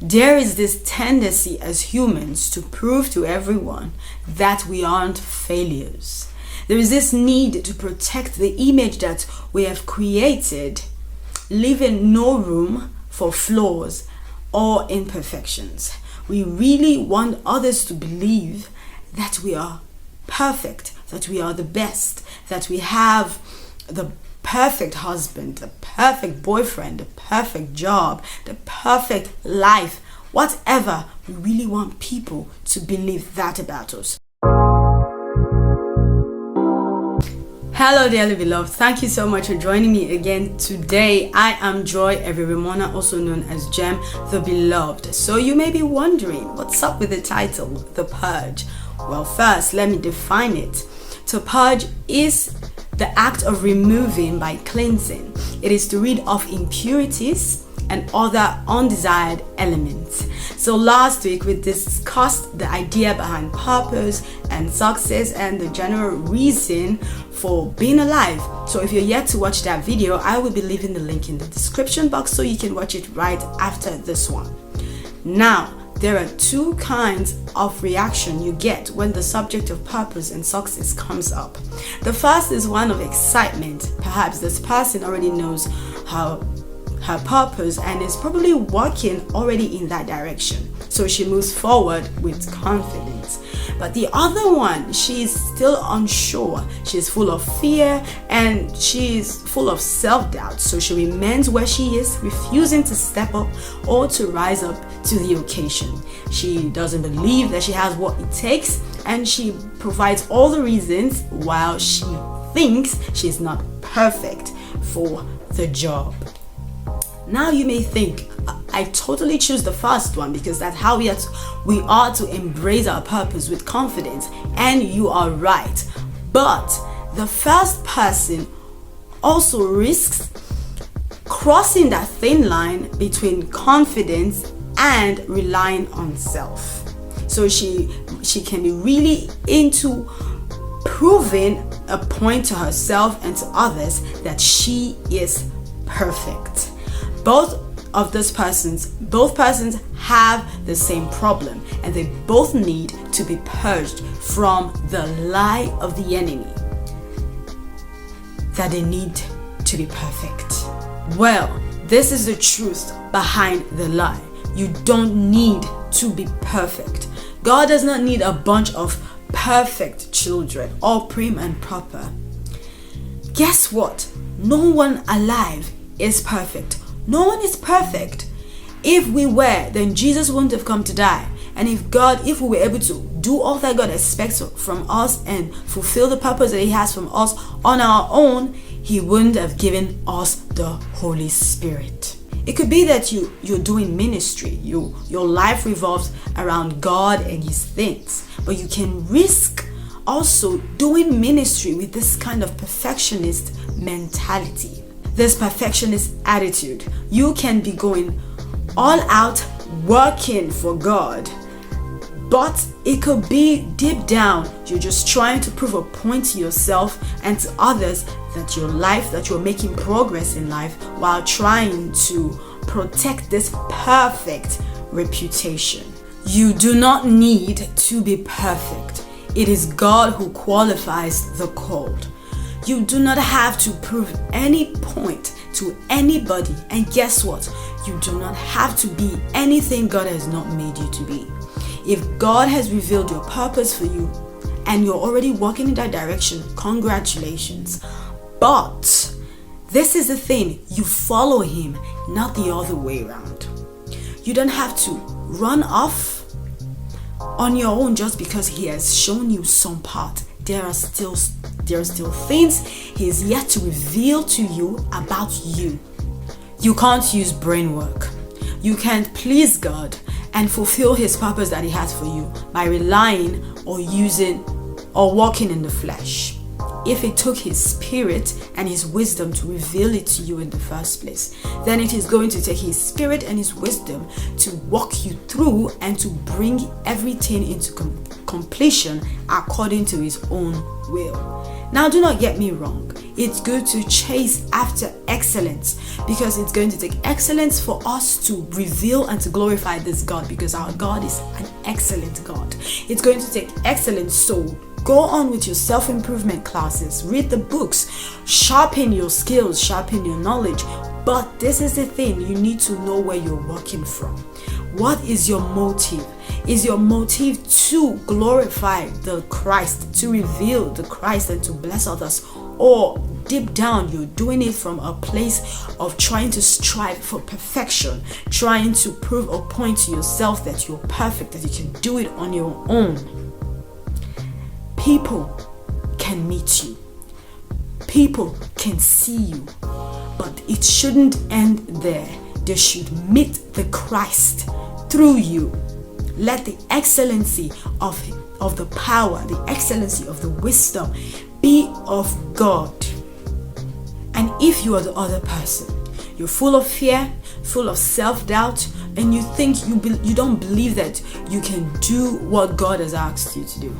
There is this tendency as humans to prove to everyone that we aren't failures. There is this need to protect the image that we have created, leaving no room for flaws or imperfections. We really want others to believe that we are perfect, that we are the best, that we have the perfect husband, the perfect boyfriend, the perfect job, the perfect life, whatever. We really want people to believe that about us. Hello dearly beloved, thank you so much for joining me again today. I am Joy Evirimona, also known as Jem, the Beloved. So you may be wondering, what's up with the title, The Purge? Well, first, let me define it. To purge is the act of removing by cleansing. It is to rid off impurities and other undesired elements. So last week we discussed the idea behind purpose and success and the general reason for being alive. So if you're yet to watch that video, I will be leaving the link in the description box so you can watch it right after this one. Now, there are two kinds of reaction you get when the subject of purpose and success comes up. The first is one of excitement. Perhaps this person already knows her purpose and is probably working already in that direction. So she moves forward with confidence. But the other one, she's still unsure. She's full of fear and she's full of self-doubt. So she remains where she is, refusing to step up or to rise up to the occasion. She doesn't believe that she has what it takes and she provides all the reasons while she thinks she's not perfect for the job. Now you may think, I totally choose the first one because that's how we are to embrace our purpose with confidence, and you are right. But the first person also risks crossing that thin line between confidence and relying on self. So she can be really into proving a point to herself and to others that she is perfect. Both persons have the same problem, and they both need to be purged from the lie of the enemy that they need to be perfect. Well, this is the truth behind the lie. You don't need to be perfect. God does not need a bunch of perfect children, all prim and proper. Guess what? No one alive is perfect. No one is perfect. If we were, then Jesus wouldn't have come to die. And if we were able to do all that God expects from us and fulfill the purpose that He has from us on our own, He wouldn't have given us the Holy Spirit. It could be that you're doing ministry. Your life revolves around God and His things. But you can risk also doing ministry with this kind of perfectionist mentality. This perfectionist attitude. You can be going all out working for God, but it could be deep down you're just trying to prove a point to yourself and to others that you're making progress in life while trying to protect this perfect reputation. You do not need to be perfect. It is God who qualifies the called. You do not have to prove any point to anybody, and guess what? You do not have to be anything God has not made you to be. If God has revealed your purpose for you and you're already walking in that direction, congratulations. But this is the thing, you follow Him, not the other way around. You don't have to run off on your own just because He has shown you some part. There are still things He is yet to reveal to you about you. You can't use brain work. You can't please God and fulfill His purpose that He has for you by relying or using or walking in the flesh. If it took His Spirit and His wisdom to reveal it to you in the first place, then it is going to take His Spirit and His wisdom to walk you through and to bring everything into completion according to His own will. Now, do not get me wrong. It's good to chase after excellence, because it's going to take excellence for us to reveal and to glorify this God, because our God is an excellent God. It's going to take excellence, so go on with your self-improvement classes, read the books, sharpen your skills, sharpen your knowledge. But this is the thing, you need to know where you're working from. What is your motive? Is your motive to glorify the Christ, to reveal the Christ and to bless others? Or deep down, you're doing it from a place of trying to strive for perfection, trying to prove or point to yourself that you're perfect, that you can do it on your own? People can meet you. People can see you. But it shouldn't end there. They should meet the Christ through you. Let the excellency of the power, the excellency of the wisdom be of God. And if you are the other person, you're full of fear, full of self-doubt, and you think you don't believe that you can do what God has asked you to do,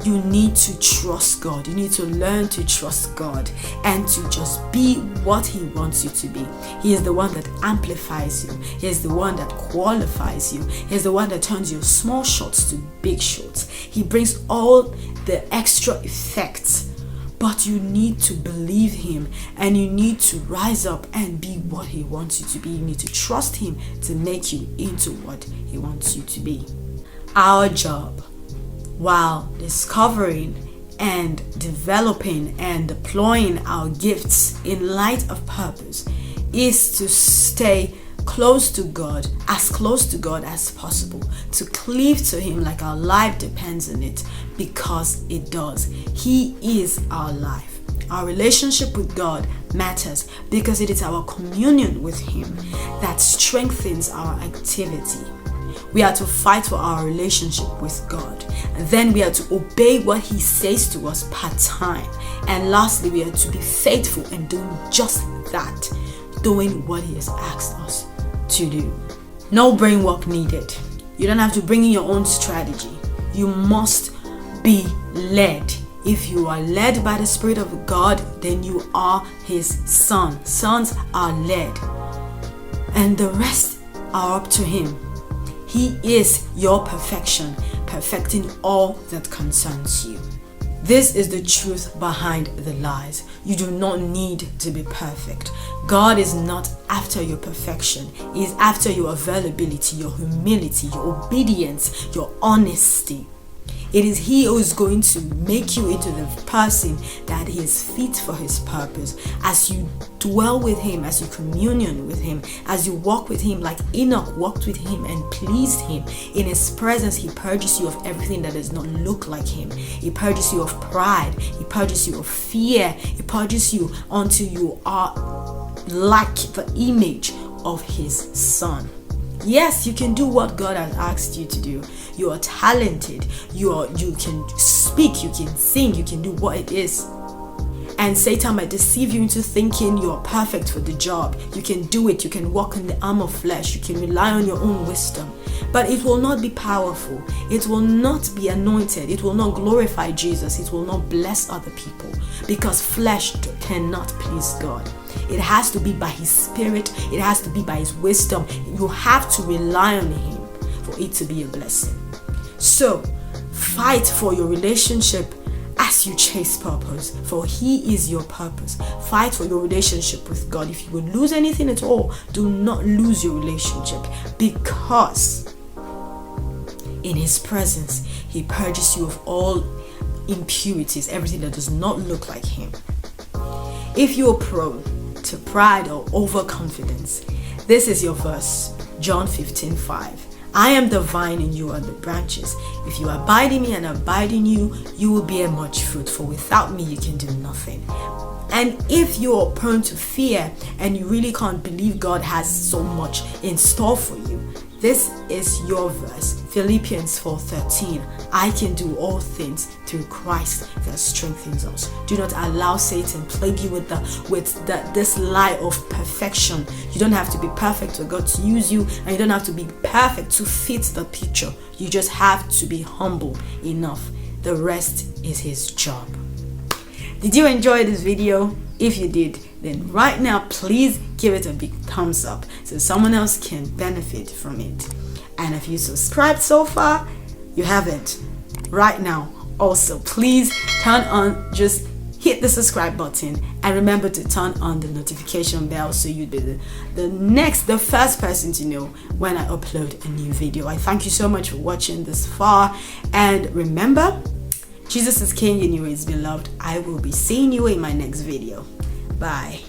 you need to trust God. You need to learn to trust God and to just be what He wants you to be. He is the one that amplifies you. He is the one that qualifies you. He is the one that turns your small shots to big shots. He brings all the extra effects. But you need to believe Him, and you need to rise up and be what He wants you to be. You need to trust Him to make you into what He wants you to be. Our job, while discovering and developing and deploying our gifts in light of purpose, is to stay close to God as possible, to cleave to Him like our life depends on it, because it does. He is our life. Our relationship with God matters because it is our communion with Him that strengthens our activity. We are to fight for our relationship with God. And then we are to obey what He says to us part time. And lastly, we are to be faithful in doing just that, doing what He has asked us to do. No brain work needed. You don't have to bring in your own strategy. You must be led. If you are led by the Spirit of God, then you are His son. Sons are led. And the rest are up to Him. He is your perfection, perfecting all that concerns you. This is the truth behind the lies. You do not need to be perfect. God is not after your perfection. He is after your availability, your humility, your obedience, your honesty. It is He who is going to make you into the person that He is fit for His purpose. As you dwell with Him, as you communion with Him, as you walk with Him like Enoch walked with Him and pleased Him. In His presence, He purges you of everything that does not look like Him. He purges you of pride. He purges you of fear. He purges you until you are like the image of His Son. Yes, you can do what God has asked you to do. You are talented. You can speak, you can sing, you can do what it is. And Satan might deceive you into thinking you're perfect for the job. You can do it. You can walk in the arm of flesh. You can rely on your own wisdom. But it will not be powerful. It will not be anointed. It will not glorify Jesus. It will not bless other people. Because flesh cannot please God. It has to be by His Spirit. It has to be by His wisdom. You have to rely on Him for it to be a blessing. So, fight for your relationship as you chase purpose, for He is your purpose. Fight for your relationship with God. If you would lose anything at all, do not lose your relationship, because in His presence, He purges you of all impurities, everything that does not look like Him. If you are prone to pride or overconfidence, this is your verse, John 15:5. I am the vine and you are the branches. If you abide in me and I abide in you, you will bear much fruit, for without me you can do nothing. And if you are prone to fear and you really can't believe God has so much in store for you, this is your verse, Philippians 4:13. I can do all things through Christ that strengthens us. Do not allow Satan plague you with this lie of perfection. You don't have to be perfect for God to use you, and you don't have to be perfect to fit the picture. You just have to be humble enough. The rest is His job. Did you enjoy this video? If you did, then right now please give it a big thumbs up so someone else can benefit from it. And if you subscribed so far, you haven't, right now also please just hit the subscribe button and remember to turn on the notification bell so you'll be the first person to know when I upload a new video. I thank you so much for watching this far, and remember, Jesus is King and you is beloved. I will be seeing you in my next video. Bye.